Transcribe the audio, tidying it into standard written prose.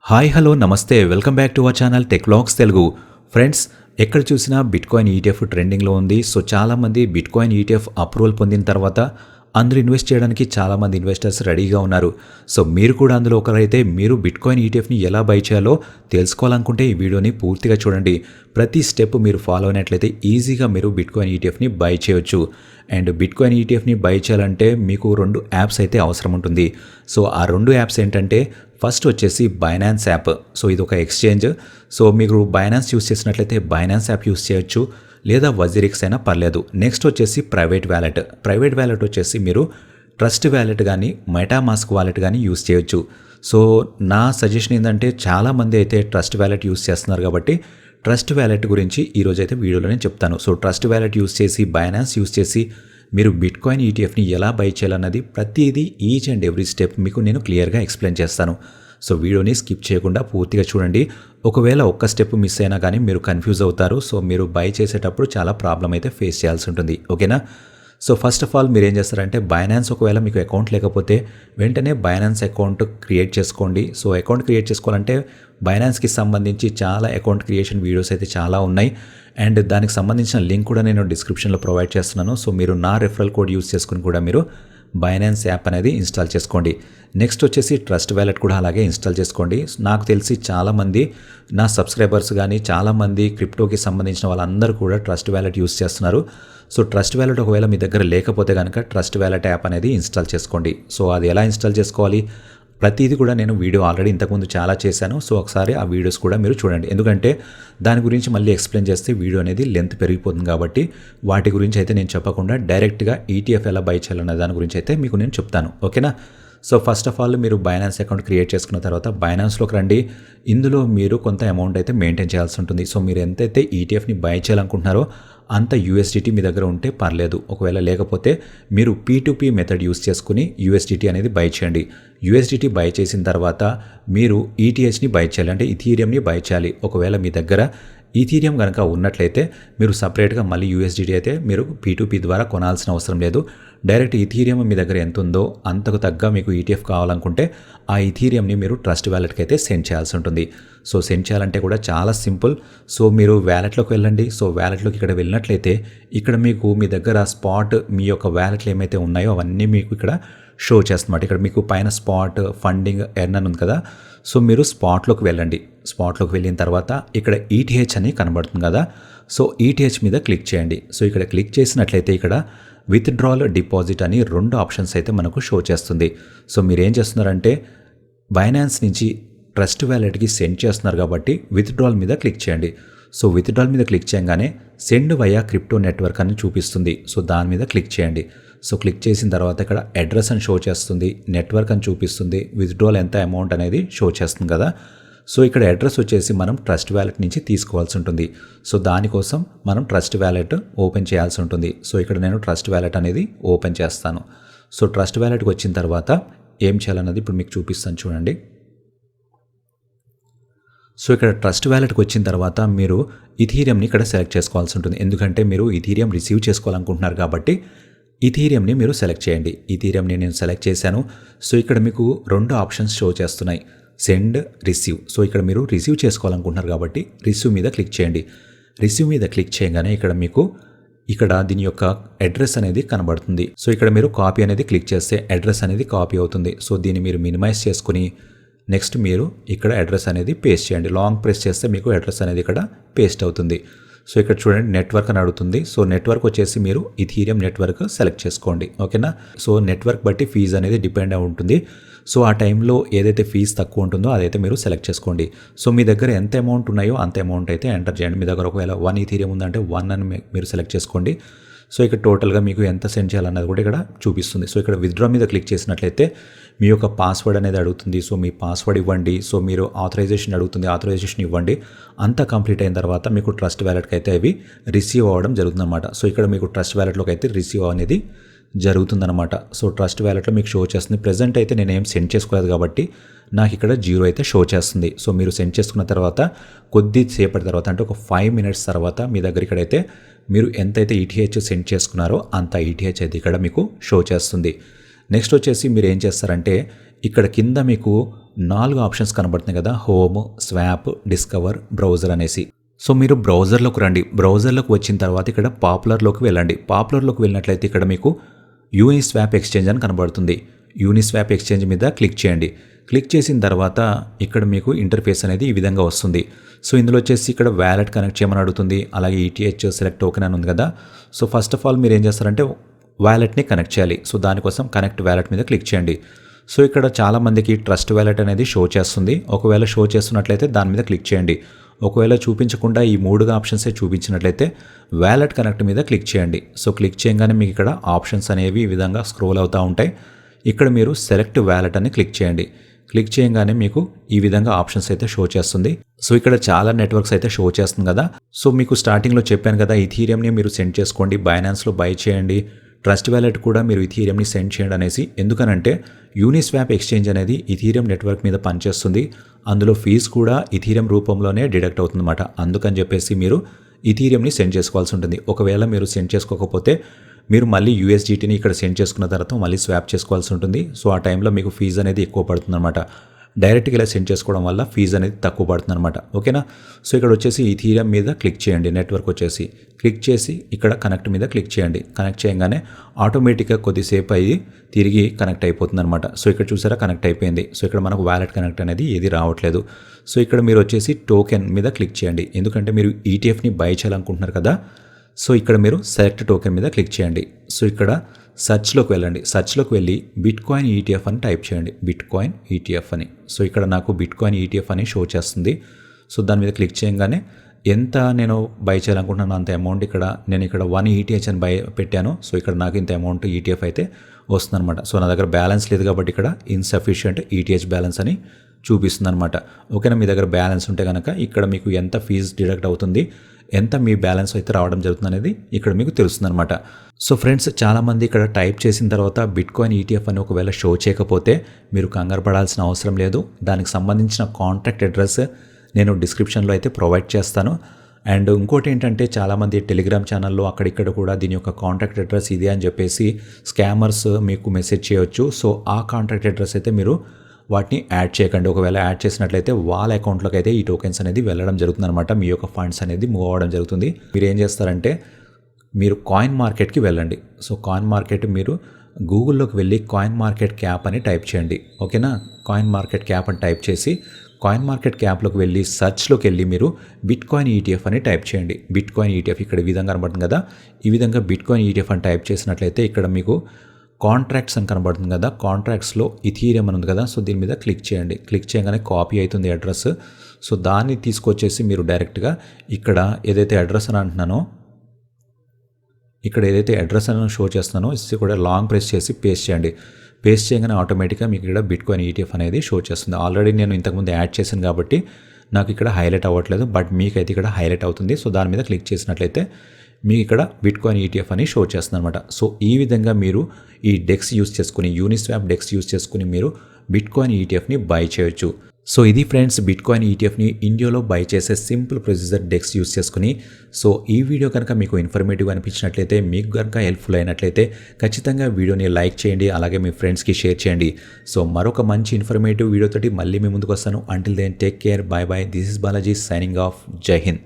Hi hello నమస్తే welcome back to our channel tech vlogs Telugu. Friends, ఎక్కడ చూసినా bitcoin ETF ట్రెండింగ్లో ఉంది. సో చాలామంది బిట్కాయిన్ ఈటీఎఫ్ అప్రూవల్ పొందిన తర్వాత అందులో ఇన్వెస్ట్ చేయడానికి చాలామంది ఇన్వెస్టర్స్ రెడీగా ఉన్నారు. సో మీరు కూడా అందులో ఒకరైతే మీరు బిట్కాయిన్ ఈటీఎఫ్ని ఎలా బై చేయాలో తెలుసుకోవాలనుకుంటే ఈ వీడియోని పూర్తిగా చూడండి. ప్రతి స్టెప్ మీరు ఫాలో అయినట్లయితే ఈజీగా మీరు బిట్కాయిన్ ఈటీఎఫ్ని బై చేయొచ్చు. అండ్ బిట్కాయిన్ ఈటీఎఫ్ని బై చేయాలంటే మీకు 2 యాప్స్ అయితే అవసరం ఉంటుంది. సో ఆ 2 యాప్స్ ఏంటంటే ఫస్ట్ వచ్చేసి బైనాన్స్ యాప్. సో ఇది ఒక ఎక్స్చేంజ్. సో మీరు బైనాన్స్ యూస్ చేసినట్లయితే బైనాన్స్ యాప్ యూస్ చేయొచ్చు, లేదా వజీరిక్స్ అయినా పర్లేదు. నెక్స్ట్ వచ్చేసి ప్రైవేట్ వ్యాలెట్ వచ్చేసి మీరు ట్రస్ట్ వ్యాలెట్ కానీ మెటామాస్క్ వాలెట్ కానీ యూస్ చేయొచ్చు. సో నా సజెషన్ ఏంటంటే చాలామంది అయితే ట్రస్ట్ వ్యాలెట్ యూస్ చేస్తున్నారు కాబట్టి ట్రస్ట్ వ్యాలెట్ గురించి ఈరోజు అయితే వీడియోలో నేను చెప్తాను. సో ట్రస్ట్ వ్యాలెట్ యూస్ చేసి బైనాన్స్ యూస్ చేసి మీరు బిట్కాయిన్ ఈటీఎఫ్ని ఎలా బై చేయాలన్నది ప్రతిదీ ఈచ్ అండ్ ఎవ్రీ స్టెప్ మీకు నేను క్లియర్గా ఎక్స్ప్లెయిన్ చేస్తాను. సో వీడియోని స్కిప్ చేయకుండా పూర్తిగా చూడండి. ఒకవేళ ఒక్క స్టెప్ మిస్ అయినా కానీ మీరు కన్ఫ్యూజ్ అవుతారు. సో మీరు బై చేసేటప్పుడు చాలా ప్రాబ్లం అయితే ఫేస్ చేయాల్సి ఉంటుంది. ఓకేనా? సో ఫస్ట్ ఆఫ్ ఆల్ మీరు ఏం చేస్తారంటే బైనాన్స్ ఒకవేళ మీకు అకౌంట్ లేకపోతే వెంటనే బైనాన్స్ అకౌంట్ క్రియేట్ చేసుకోండి. సో అకౌంట్ క్రియేట్ చేసుకోవాలంటే బైనాన్స్కి సంబంధించి చాలా అకౌంట్ క్రియేషన్ వీడియోస్ అయితే చాలా ఉన్నాయి. అండ్ దానికి సంబంధించిన లింక్ కూడా నేను డిస్క్రిప్షన్లో ప్రొవైడ్ చేస్తున్నాను. సో మీరు నా రెఫరల్ కోడ్ యూస్ చేసుకుని కూడా మీరు బైనాన్స్ యాప్ అనేది ఇన్స్టాల్ చేసుకోండి. నెక్స్ట్ వచ్చేసి ట్రస్ట్ వ్యాలెట్ కూడా అలాగే ఇన్స్టాల్ చేసుకోండి. నాకు తెలిసి చాలామంది నా సబ్స్క్రైబర్స్ కానీ చాలామంది క్రిప్టోకి సంబంధించిన వాళ్ళందరూ కూడా ట్రస్ట్ వ్యాలెట్ యూస్ చేస్తున్నారు. సో ట్రస్ట్ వ్యాలెట్ ఒకవేళ మీ దగ్గర లేకపోతే కనుక ట్రస్ట్ వ్యాలెట్ యాప్ అనేది ఇన్స్టాల్ చేసుకోండి. సో అది ఎలా ఇన్స్టాల్ చేసుకోవాలి ప్రతిదీ కూడా నేను వీడియో ఆల్రెడీ ఇంతకుముందు చాలా చేశాను. సో ఒకసారి ఆ వీడియోస్ కూడా మీరు చూడండి. ఎందుకంటే దాని గురించి మళ్ళీ ఎక్స్ప్లెయిన్ చేస్తే వీడియో అనేది లెంత్ పెరిగిపోతుంది కాబట్టి వాటి గురించి అయితే నేను చెప్పకుండా డైరెక్ట్గా ఈటీఎఫ్ ఎలా బై చేయాలన్న దాని గురించి అయితే మీకు నేను చెప్తాను. ఓకేనా? సో ఫస్ట్ ఆఫ్ ఆల్ మీరు బైనాన్స్ అకౌంట్ క్రియేట్ చేసుకున్న తర్వాత బైనాన్స్లోకి రండి. ఇందులో మీరు కొంత అమౌంట్ అయితే మెయింటైన్ చేయాల్సి ఉంటుంది. సో మీరు ఎంతైతే ఈటీఎఫ్ని బై చేయాలనుకుంటున్నారో అంత యూఎస్డిటీ మీ దగ్గర ఉంటే పర్లేదు. ఒకవేళ లేకపోతే మీరు P2P మెథడ్ యూస్ చేసుకుని యూఎస్డిటీ అనేది బై చేయండి. యూఎస్డిటీ బై చేసిన తర్వాత మీరు ఈటీహెచ్ని బై చేయాలి, అంటే ఇథీరియంని బై చేయాలి. ఒకవేళ మీ దగ్గర ఈథీరియం కనుక ఉన్నట్లయితే మీరు సపరేట్గా మళ్ళీ యూఎస్డిటీ అయితే మీరు P2P ద్వారా కొనాల్సిన అవసరం లేదు. డైరెక్ట్ ఇథీరియం మీ దగ్గర ఎంత ఉందో అంతకు తగ్గ మీకు ఈటీఎఫ్ కావాలనుకుంటే ఆ ఇథీరియంని మీరు ట్రస్ట్ వ్యాలెట్కి అయితే సెండ్ చేయాల్సి ఉంటుంది. సో సెండ్ చేయాలంటే కూడా చాలా సింపుల్. సో మీరు వ్యాలెట్లోకి వెళ్ళండి. సో వ్యాలెట్లోకి ఇక్కడ వెళ్ళినట్లయితే ఇక్కడ మీకు మీ దగ్గర స్పాట్ మీ యొక్క వ్యాలెట్లు ఏమైతే ఉన్నాయో అవన్నీ మీకు ఇక్కడ షో చేస్తున్నమాట. ఇక్కడ మీకు పైన స్పాట్ ఫండింగ్ ఎర్న్ అని ఉంది కదా. సో మీరు స్పాట్లోకి వెళ్ళండి. స్పాట్లోకి వెళ్ళిన తర్వాత ఇక్కడ ఈటీహెచ్ అని కనబడుతుంది కదా. సో ఈటీహెచ్ మీద క్లిక్ చేయండి. సో ఇక్కడ క్లిక్ చేసినట్లయితే ఇక్కడ విత్డ్రాల్ డిపాజిట్ అని 2 ఆప్షన్స్ అయితే మనకు షో చేస్తుంది. సో మీరు ఏం చేస్తున్నారంటే బైనాన్స్ నుంచి ట్రస్ట్ వ్యాలెట్కి సెండ్ చేస్తున్నారు కాబట్టి విత్డ్రాల్ మీద క్లిక్ చేయండి. సో విత్డ్రాల్ మీద క్లిక్ చేయగానే సెండ్ వయా క్రిప్టో నెట్వర్క్ అని చూపిస్తుంది. సో దాని మీద క్లిక్ చేయండి. సో క్లిక్ చేసిన తర్వాత ఇక్కడ అడ్రస్ అని షో చేస్తుంది, నెట్వర్క్ అని చూపిస్తుంది, విత్డ్రాల్ ఎంత అమౌంట్ అనేది షో చేస్తుంది కదా. సో ఇక్కడ అడ్రస్ వచ్చేసి మనం ట్రస్ట్ వ్యాలెట్ నుంచి తీసుకోవాల్సి ఉంటుంది. సో దానికోసం మనం ట్రస్ట్ వ్యాలెట్ ఓపెన్ చేయాల్సి ఉంటుంది. సో ఇక్కడ నేను ట్రస్ట్ వ్యాలెట్ అనేది ఓపెన్ చేస్తాను. సో ట్రస్ట్ వ్యాలెట్కి వచ్చిన తర్వాత ఏం చేయాలన్నది ఇప్పుడు మీకు చూపిస్తాను చూడండి. సో ఇక్కడ ట్రస్ట్ వ్యాలెట్కి వచ్చిన తర్వాత మీరు ఇథీరియంని ఇక్కడ సెలెక్ట్ చేసుకోవాల్సి ఉంటుంది. ఎందుకంటే మీరు ఇథీరియం రిసీవ్ చేసుకోవాలనుకుంటున్నారు కాబట్టి ఇథీరియంని మీరు సెలెక్ట్ చేయండి. ఇథీరియంని నేను సెలెక్ట్ చేశాను. సో ఇక్కడ మీకు 2 ఆప్షన్స్ షో చేస్తున్నాయి, సెండ్, రిసీవ్. సో ఇక్కడ మీరు రిసీవ్ చేసుకోవాలనుకుంటున్నారు కాబట్టి రిసీవ్ మీద క్లిక్ చేయండి. రిసీవ్ మీద క్లిక్ చేయగానే ఇక్కడ మీకు దీని యొక్క అడ్రస్ అనేది కనబడుతుంది. సో ఇక్కడ మీరు కాపీ అనేది క్లిక్ చేస్తే అడ్రస్ అనేది కాపీ అవుతుంది. సో దీన్ని మీరు మినిమైజ్ చేసుకుని నెక్స్ట్ మీరు ఇక్కడ అడ్రస్ అనేది పేస్ట్ చేయండి. లాంగ్ ప్రెస్ చేస్తే మీకు అడ్రస్ అనేది ఇక్కడ పేస్ట్ అవుతుంది. సో ఇక్కడ చూడండి నెట్వర్క్ అని అడుగుతుంది. సో నెట్వర్క్ వచ్చేసి మీరు ఇథీరియం నెట్వర్క్ సెలెక్ట్ చేసుకోండి. ఓకేనా? సో నెట్వర్క్ బట్టి ఫీజు అనేది డిపెండ్ అయి ఉంటుంది. సో ఆ టైంలో ఏదైతే ఫీజు తక్కువ ఉంటుందో అదైతే మీరు సెలెక్ట్ చేసుకోండి. సో మీ దగ్గర ఎంత అమౌంట్ ఉన్నాయో అంత అమౌంట్ అయితే ఎంటర్ చేయండి. మీ దగ్గర ఒకవేళ 1 ఇథీరియం ఉందంటే 1 అని మీరు సెలెక్ట్ చేసుకోండి. సో ఇక్కడ టోటల్గా మీకు ఎంత సెండ్ చేయాలన్నది కూడా ఇక్కడ చూపిస్తుంది. సో ఇక్కడ విత్డ్రా మీద క్లిక్ చేసినట్లయితే మీ యొక్క పాస్వర్డ్ అనేది అడుగుతుంది. సో మీ పాస్వర్డ్ ఇవ్వండి. సో మీరు ఆథరైజేషన్ అడుగుతుంది, ఆథరైజేషన్ ఇవ్వండి. అంతా కంప్లీట్ అయిన తర్వాత మీకు ట్రస్ట్ వ్యాలెట్కి అయితే అవి రిసీవ్ అవ్వడం జరుగుతుందన్నమాట. సో ఇక్కడ మీకు ట్రస్ట్ వ్యాలెట్లోకి అయితే రిసీవ్ అనేది జరుగుతుందన్నమాట. సో ట్రస్ట్ వ్యాలెట్లో మీకు షో చేస్తుంది. ప్రెజెంట్ అయితే నేను ఏం సెండ్ చేసుకోలేదు కాబట్టి నాకు ఇక్కడ 0 అయితే షో చేస్తుంది. సో మీరు సెండ్ చేసుకున్న తర్వాత కొద్దిసేపటి తర్వాత అంటే ఒక 5 మినిట్స్ తర్వాత మీ దగ్గర ఇక్కడైతే మీరు ఎంతైతే ఈటీహెచ్ సెండ్ చేసుకున్నారో అంత ఈటీహెచ్ అయితే ఇక్కడ మీకు షో చేస్తుంది. నెక్స్ట్ వచ్చేసి మీరు ఏం చేస్తారంటే ఇక్కడ కింద మీకు 4 ఆప్షన్స్ కనబడుతున్నాయి కదా, హోమ్, స్వాప్, డిస్కవర్, బ్రౌజర్ అనేసి. సో మీరు బ్రౌజర్లోకి రండి. బ్రౌజర్లోకి వచ్చిన తర్వాత ఇక్కడ పాపులర్లోకి వెళ్ళండి. పాపులర్లోకి వెళ్ళినట్లయితే ఇక్కడ మీకు యూనిస్వాప్ ఎక్స్చేంజ్ అని కనబడుతుంది. యూనిస్వాప్ ఎక్స్చేంజ్ మీద క్లిక్ చేయండి. క్లిక్ చేసిన తర్వాత ఇక్కడ మీకు ఇంటర్ఫేస్ అనేది ఈ విధంగా వస్తుంది. సో ఇందులో వచ్చేసి ఇక్కడ వ్యాలెట్ కనెక్ట్ చేయమని అడుగుతుంది. అలాగే ఈటీహెచ్ సెలెక్ట్ టోకెన్ అని ఉంది కదా. సో ఫస్ట్ ఆఫ్ ఆల్ మీరు ఏం చేస్తారంటే వ్యాలెట్ని కనెక్ట్ చేయాలి. సో దానికోసం కనెక్ట్ వ్యాలెట్ మీద క్లిక్ చేయండి. సో ఇక్కడ చాలామందికి ట్రస్ట్ వ్యాలెట్ అనేది షో చేస్తుంది. ఒకవేళ షో చేస్తున్నట్లయితే దాని మీద క్లిక్ చేయండి. ఒకవేళ చూపించకుండా ఈ 3 ఆప్షన్సే చూపించినట్లయితే వ్యాలెట్ కనెక్ట్ మీద క్లిక్ చేయండి. సో క్లిక్ చేయగానే మీకు ఇక్కడ ఆప్షన్స్ అనేవి ఈ విధంగా స్క్రోల్ అవుతూ ఉంటాయి. ఇక్కడ మీరు సెలెక్ట్ వ్యాలెట్ అని క్లిక్ చేయండి. క్లిక్ చేయగానే మీకు ఈ విధంగా ఆప్షన్స్ అయితే షో చేస్తుంది. సో ఇక్కడ చాలా నెట్వర్క్స్ అయితే షో చేస్తుంది కదా. సో మీకు స్టార్టింగ్లో చెప్పాను కదా, ఇథీరియంని మీరు సెండ్ చేసుకోండి, బైనాన్స్లో బై చేయండి, ట్రస్ట్ వ్యాలెట్ కూడా మీరు ఇథీరియంని సెండ్ చేయండి అనేసి. ఎందుకనంటే యూనిస్వాప్ ఎక్స్చేంజ్ అనేది ఇథీరియం నెట్వర్క్ మీద పనిచేస్తుంది. అందులో ఫీజు కూడా ఇథీరియం రూపంలోనే డిడక్ట్ అవుతుందన్నమాట. అందుకని చెప్పేసి మీరు ఇథీరియంని సెండ్ చేసుకోవాల్సి ఉంటుంది. ఒకవేళ మీరు సెండ్ చేసుకోకపోతే మీరు మళ్ళీ యూఎస్డిటీని ఇక్కడ సెండ్ చేసుకున్న తర్వాత మళ్ళీ స్వాప్ చేసుకోవాల్సి ఉంటుంది. సో ఆ టైంలో మీకు ఫీజు అనేది ఎక్కువ పడుతుందన్నమాట. డైరెక్ట్గా ఇలా సెండ్ చేసుకోవడం వల్ల ఫీజు అనేది తక్కువ పడుతుందన్నమాట. ఓకేనా. సో ఇక్కడ వచ్చేసి ఇథీరియం మీద క్లిక్ చేయండి. నెట్వర్క్ వచ్చేసి క్లిక్ చేసి ఇక్కడ కనెక్ట్ మీద క్లిక్ చేయండి. కనెక్ట్ చేయగానే ఆటోమేటిక్గా కొద్దిసేపు అయ్యి తిరిగి కనెక్ట్ అయిపోతుంది అనమాట. సో ఇక్కడ చూసారా కనెక్ట్ అయిపోయింది. సో ఇక్కడ మనకు వ్యాలెట్ కనెక్ట్ అనేది ఏది రావట్లేదు. సో ఇక్కడ మీరు వచ్చేసి టోకెన్ మీద క్లిక్ చేయండి. ఎందుకంటే మీరు ఈటీఎఫ్ని బై చేయాలనుకుంటున్నారు కదా. సో ఇక్కడ మీరు సెలెక్ట్ టోకెన్ మీద క్లిక్ చేయండి. సో ఇక్కడ సర్చ్లోకి వెళ్ళండి. సర్చ్లోకి వెళ్ళి బిట్కాయిన్ ఈటీఎఫ్ అని టైప్ చేయండి. బిట్కాయిన్ ఈటీఎఫ్ అని. సో ఇక్కడ నాకు బిట్కాయిన్ ఈటీఎఫ్ అని షో చేస్తుంది. సో దాని మీద క్లిక్ చేయగానే ఎంత నేను బై చేయాలనుకుంటున్నాను అంత అమౌంట్ నేను ఇక్కడ 1 ఈటీహెచ్ అని బై పెట్టాను. సో ఇక్కడ నాకు ఇంత అమౌంట్ ఈటీఎఫ్ అయితే వస్తుందన్నమాట. సో నా దగ్గర బ్యాలెన్స్ లేదు కాబట్టి ఇక్కడ ఇన్సఫిషియంట్ ఈటీహెచ్ బ్యాలెన్స్ అని చూపిస్తుంది అనమాట. ఓకేనా. మీ దగ్గర బ్యాలెన్స్ ఉంటే కనుక ఇక్కడ మీకు ఎంత ఫీజు డిడక్ట్ అవుతుంది, ఎంత మీ బ్యాలెన్స్ అయితే రావడం జరుగుతుంది అనేది ఇక్కడ మీకు తెలుస్తుంది అనమాట. సో ఫ్రెండ్స్, చాలామంది ఇక్కడ టైప్ చేసిన తర్వాత బిట్కాయిన్ ఈటీఎఫ్ అని ఒకవేళ షో చేయకపోతే మీరు కంగారు పడాల్సిన అవసరం లేదు. దానికి సంబంధించిన కాంటాక్ట్ అడ్రస్ నేను డిస్క్రిప్షన్లో అయితే ప్రొవైడ్ చేస్తాను. అండ్ ఇంకోటి ఏంటంటే చాలామంది టెలిగ్రామ్ ఛానల్లో అక్కడిక్కడ కూడా దీని యొక్క కాంటాక్ట్ అడ్రస్ ఇదే అని చెప్పేసి స్కామర్స్ మీకు మెసేజ్ చేయొచ్చు. సో ఆ కాంటాక్ట్ అడ్రస్ అయితే మీరు వాటిని యాడ్ చేయకండి. ఒకవేళ యాడ్ చేసినట్లయితే వాళ్ళ అకౌంట్లోకి అయితే ఈ టోకెన్స్ అనేది వెళ్ళడం జరుగుతుంది అనమాట. మీ యొక్క ఫండ్స్ అనేది మూవ్ అవ్వడం జరుగుతుంది. మీరు ఏం చేస్తారంటే మీరు కాయిన్ మార్కెట్కి వెళ్ళండి. సో కాయిన్ మార్కెట్ మీరు గూగుల్లోకి వెళ్ళి కాయిన్ మార్కెట్ క్యాప్ అని టైప్ చేయండి. ఓకేనా. కాయిన్ మార్కెట్ క్యాప్ అని టైప్ చేసి కాయిన్ మార్కెట్ క్యాప్లోకి వెళ్ళి సర్చ్లోకి వెళ్ళి మీరు బిట్కాయిన్ ఈటీఎఫ్ అని టైప్ చేయండి. బిట్కాయిన్ ఈటీఎఫ్ ఇక్కడ ఈ విధంగా కనబడుతుంది కదా. ఈ విధంగా బిట్కాయిన్ ఈటీఎఫ్ అని టైప్ చేసినట్లయితే ఇక్కడ మీకు కాంట్రాక్ట్స్ అని కనబడుతుంది కదా. కాంట్రాక్ట్స్లో ఇథీరియం అని ఉంది కదా. సో దీని మీద క్లిక్ చేయండి. క్లిక్ చేయగానే కాపీ అవుతుంది అడ్రస్. సో దాన్ని తీసుకొచ్చేసి మీరు డైరెక్ట్గా ఇక్కడ ఏదైతే అడ్రస్ అని అంటున్నానో ఇక్కడ ఏదైతే అడ్రస్ అని షో చేస్తున్నానో ఇది కూడా లాంగ్ ప్రెస్ చేసి పేస్ట్ చేయండి. పేస్ట్ చేయగానే ఆటోమేటిక్గా మీకు ఇక్కడ బిట్కాయిన్ ఈటీఎఫ్ అనేది షో చేస్తుంది. ఆల్రెడీ నేను ఇంతకుముందు యాడ్ చేశాను కాబట్టి నాకు ఇక్కడ హైలైట్ అవ్వట్లేదు, బట్ మీకైతే ఇక్కడ హైలైట్ అవుతుంది. సో దాని మీద క్లిక్ చేసినట్లయితే మీకు ఇక్కడ బిట్కాయిన్ ఈటీఎఫ్ అని షో చేస్తుంది అనమాట. సో ఈ విధంగా మీరు ఈ డెక్స్ యూస్ చేసుకుని యూనిస్వాప్ డెక్స్ యూస్ చేసుకుని మీరు బిట్కాయిన్ ఈటీఎఫ్ని బై చేయొచ్చు. సో ఇది ఫ్రెండ్స్ బిట్కాయిన్ ఈటీఎఫ్ని ఇండియాలో బై చేసే సింపుల్ ప్రొసీజర్ డెక్స్ యూస్ చేసుకుని. సో ఈ వీడియో కనుక మీకు ఇన్ఫర్మేటివ్ అనిపించినట్లయితే, మీకు కనుక హెల్ప్ఫుల్ అయినట్లయితే ఖచ్చితంగా వీడియోని లైక్ చేయండి, అలాగే మీ ఫ్రెండ్స్కి షేర్ చేయండి. సో మరొక మంచి ఇన్ఫర్మేటివ్ వీడియోతోటి మళ్ళీ మీ ముందుకు వస్తాను. Until then take care, bye bye. This is Balaji signing off. జై హింద్.